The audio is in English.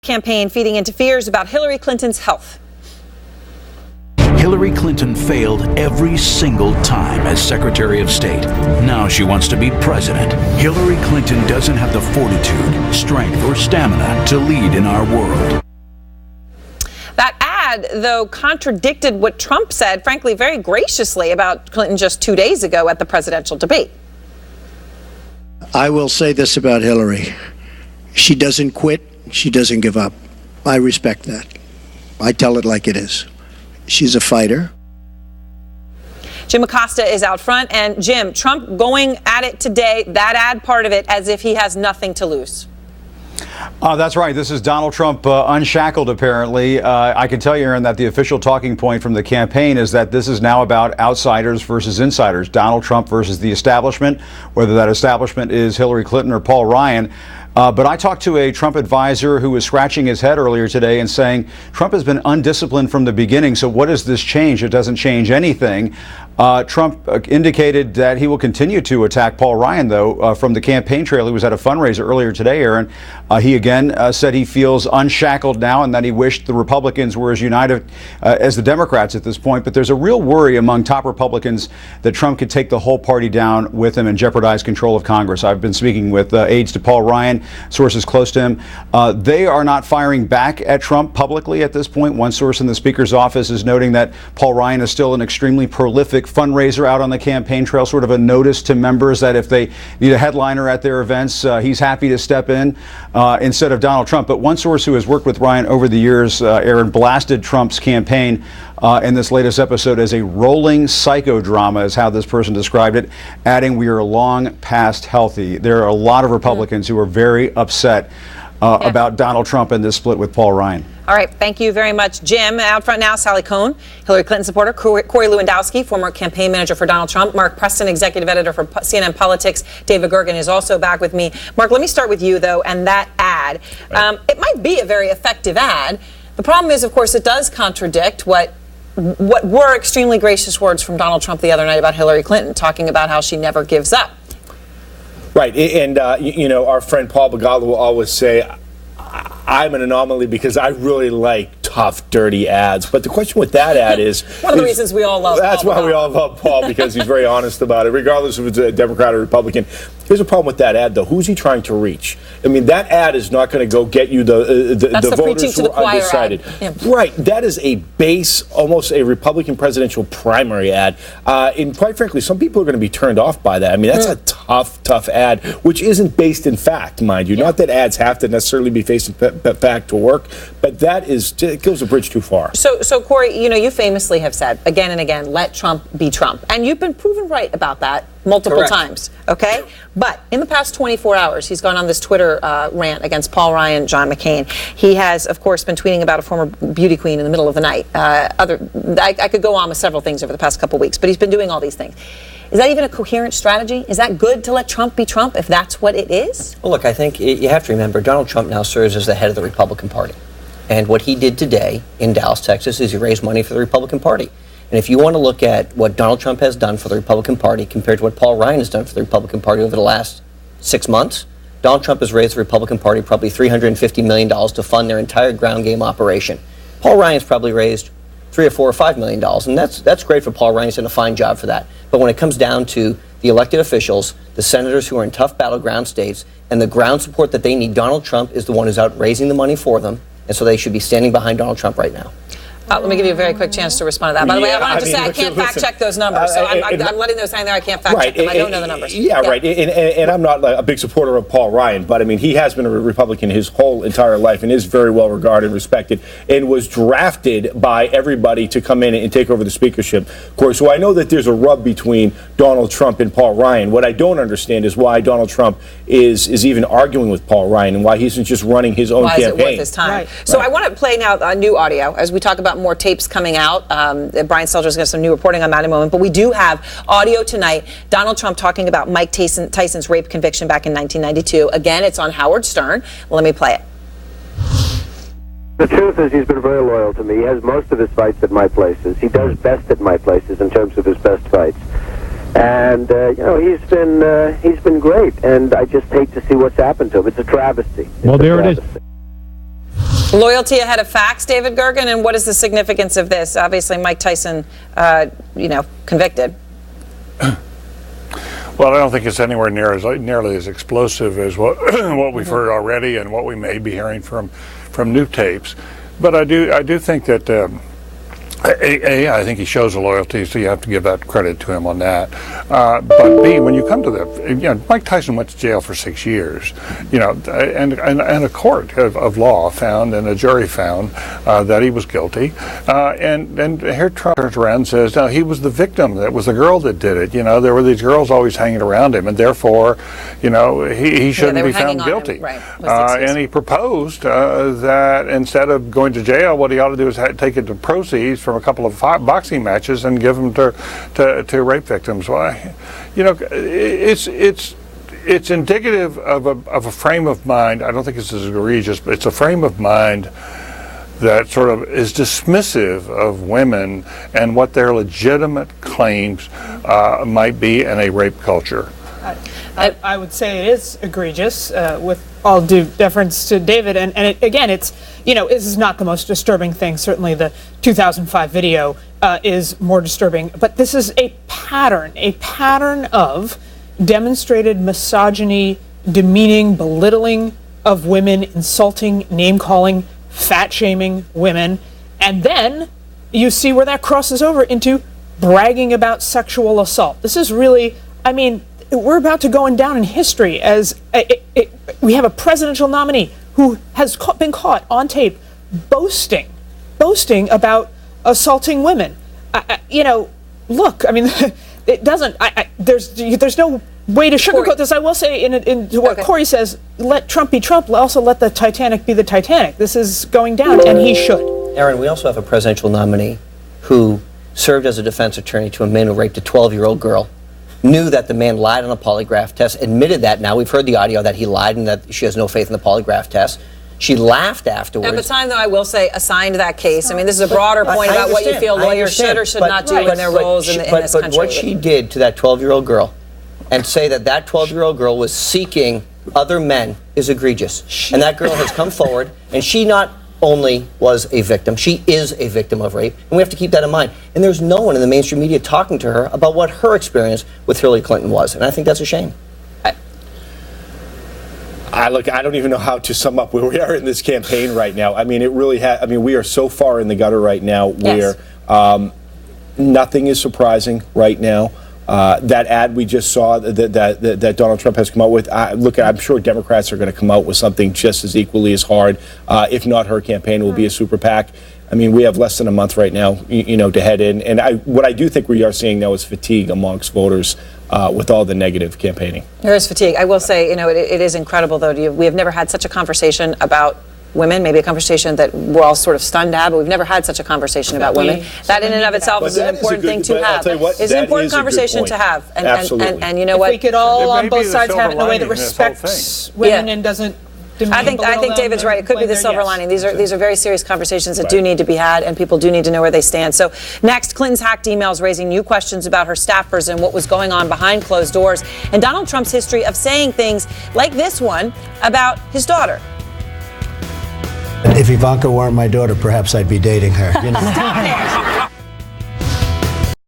campaign feeding into fears about Hillary Clinton's health. Hillary Clinton failed every single time as Secretary of State. Now she wants to be president. Hillary Clinton doesn't have the fortitude, strength, or stamina to lead in our world. That ad, though, contradicted what Trump said, frankly, very graciously about Clinton just 2 days ago at the presidential debate. I will say this about Hillary. She doesn't quit. She doesn't give up. I respect that. I tell it like it is. She's a fighter. Jim Acosta is out front. And Jim, Trump going at it today, that ad part of it, as if he has nothing to lose. That's right. This is Donald Trump unshackled, apparently. I can tell you, Aaron, that the official talking point from the campaign is that this is now about outsiders versus insiders. Donald Trump versus the establishment, whether that establishment is Hillary Clinton or Paul Ryan. But I talked to a Trump advisor who was scratching his head earlier today and saying Trump has been undisciplined from the beginning. So what does this change? It doesn't change anything. Trump indicated that he will continue to attack Paul Ryan, though, from the campaign trail. He was at a fundraiser earlier today, Aaron. He again said he feels unshackled now and that he wished the Republicans were as united as the Democrats at this point. But there's a real worry among top Republicans that Trump could take the whole party down with him and jeopardize control of Congress. I've been speaking with aides to Paul Ryan, sources close to him. They are not firing back at Trump publicly at this point. One source in the Speaker's office is noting that Paul Ryan is still an extremely prolific fundraiser out on the campaign trail, sort of a notice to members that if they need a headliner at their events, he's happy to step in instead of Donald Trump. But one source who has worked with Ryan over the years, Aaron, blasted Trump's campaign in this latest episode as a rolling psychodrama, is how this person described it, adding, "We are long past healthy." There are a lot of Republicans who are very upset about Donald Trump and this split with Paul Ryan. All right. Thank you very much, Jim. Out front now, Sally Cohn, Hillary Clinton supporter, Corey Lewandowski, former campaign manager for Donald Trump, Mark Preston, executive editor for CNN Politics. David Gergen is also back with me. Mark, let me start with you, though, and that ad. Right. It might be a very effective ad. The problem is, of course, it does contradict what were extremely gracious words from Donald Trump the other night about Hillary Clinton, talking about how she never gives up. Right. And, our friend Paul Begala will always say, I'm an anomaly because I really like tough, dirty ads. But the question with that ad is... One of the reasons we all love Paul. That's why we all love Paul, because he's very honest about it, regardless if it's a Democrat or Republican. Here's a problem with that ad, though. Who's he trying to reach? I mean, that ad is not going to go get you the voters who are undecided. Yeah. Right. That is a base, almost a Republican presidential primary ad. And quite frankly, some people are going to be turned off by that. I mean, that's a tough ad, which isn't based in fact, mind you. Yeah. Not that ads have to necessarily be based in fact to work, but that it goes a bridge too far. So Corey, you famously have said again and again, let Trump be Trump. And you've been proven right about that multiple times, okay? But in the past 24 hours, he's gone on this Twitter rant against Paul Ryan, John McCain. He has, of course, been tweeting about a former beauty queen in the middle of the night. I could go on with several things over the past couple of weeks, but he's been doing all these things. Is that even a coherent strategy? Is that good to let Trump be Trump if that's what it is? Well, look, I think you have to remember Donald Trump now serves as the head of the Republican Party. And what he did today in Dallas, Texas, is he raised money for the Republican Party. And if you want to look at what Donald Trump has done for the Republican Party compared to what Paul Ryan has done for the Republican Party over the last 6 months, Donald Trump has raised the Republican Party probably $350 million to fund their entire ground game operation. Paul Ryan's probably raised $3 or $4 or $5 million, and that's great for Paul Ryan. He's done a fine job for that. But when it comes down to the elected officials, the senators who are in tough battleground states, and the ground support that they need, Donald Trump is the one who's out raising the money for them, and so they should be standing behind Donald Trump right now. Let me give you a very quick chance to respond to that. By the way, I wanted to say I can't fact check those numbers, so I'm letting those hang there. I can't fact check them. I don't know the numbers. Yeah, right. And I'm not a big supporter of Paul Ryan, but I mean, he has been a Republican his whole entire life and is very well regarded and respected and was drafted by everybody to come in and take over the speakership. Of course, so I know that there's a rub between Donald Trump and Paul Ryan. What I don't understand is why Donald Trump is even arguing with Paul Ryan and why he isn't just running his own campaign. Why is it worth his time? Right. So I want to play now new audio as we talk about more tapes coming out. Brian Stelter's got some new reporting on that in a moment. But we do have audio tonight. Donald Trump talking about Mike Tyson's rape conviction back in 1992. Again, it's on Howard Stern. Let me play it. The truth is he's been very loyal to me. He has most of his fights at my places. He does best at my places in terms of his best fights. And, he's been great. And I just hate to see what's happened to him. It's a travesty. Well, there it is. Loyalty ahead of facts, David Gergen, and what is the significance of this? Obviously, Mike Tyson, convicted. Well, I don't think it's anywhere nearly as explosive as what we've heard already and what we may be hearing from new tapes. But I do think that I think he shows a loyalty, so you have to give that credit to him on that. But B, when you come to Mike Tyson went to jail for 6 years, and a court of law found and a jury found that he was guilty. And here Trump turns around and says, no, he was the victim. That was the girl that did it. There were these girls always hanging around him, and therefore, he shouldn't be found guilty. Right. And he proposed that instead of going to jail, what he ought to do is take it to proceeds from a couple of boxing matches and give them to rape victims. Well, it's indicative of a frame of mind. I don't think it's as egregious, but it's a frame of mind that sort of is dismissive of women and what their legitimate claims might be in a rape culture. I would say it is egregious, with all due deference to David. And it's, this is not the most disturbing thing. Certainly the 2005 video is more disturbing. But this is a pattern of demonstrated misogyny, demeaning, belittling of women, insulting, name-calling, fat-shaming women. And then you see where that crosses over into bragging about sexual assault. This is really, we're about to go down in history as we have a presidential nominee who has been caught on tape boasting about assaulting women. Look, it doesn't. There's no way to sugarcoat this. I will say, in what Corey says, let Trump be Trump. Also, let the Titanic be the Titanic. This is going down, and he should. Aaron, we also have a presidential nominee who served as a defense attorney to a man who raped a 12-year-old girl. Knew that the man lied on a polygraph test, admitted that. Now we've heard the audio that he lied and that she has no faith in the polygraph test. She laughed afterwards. At the time, though, I will say, assigned that case. This is a broader point about what you feel lawyers should or should not do in their roles in this country. But what she did to that 12-year-old girl and say that 12-year-old girl was seeking other men is egregious. And that girl has come forward, and she not only was a victim, she is a victim of rape, and we have to keep that in mind. And there's no one in the mainstream media talking to her about what her experience with Hillary Clinton was, and I think that's a shame. I don't even know how to sum up where we are in this campaign right now. It really we are so far in the gutter right now where nothing is surprising right now. That ad we just saw that Donald Trump has come out with, I'm sure Democrats are going to come out with something just as equally as hard. If not, her campaign will be a super PAC. We have less than a month right now, to head in. And what I do think we are seeing now is fatigue amongst voters with all the negative campaigning. There is fatigue. I will say, it is incredible, though. We have never had such a conversation about women, maybe a conversation that we're all sort of stunned at, but we've never had such a conversation about women. That in and of itself is an important thing to have. It's an important conversation to have. And you know what? If we could all on both sides have it in a way that respects women and doesn't I think David's right. It could be the silver lining. These are very serious conversations that do need to be had, and people do need to know where they stand. So next, Clinton's hacked emails raising new questions about her staffers and what was going on behind closed doors, and Donald Trump's history of saying things like this one about his daughter. If Ivanka weren't my daughter, perhaps I'd be dating her. Stop it!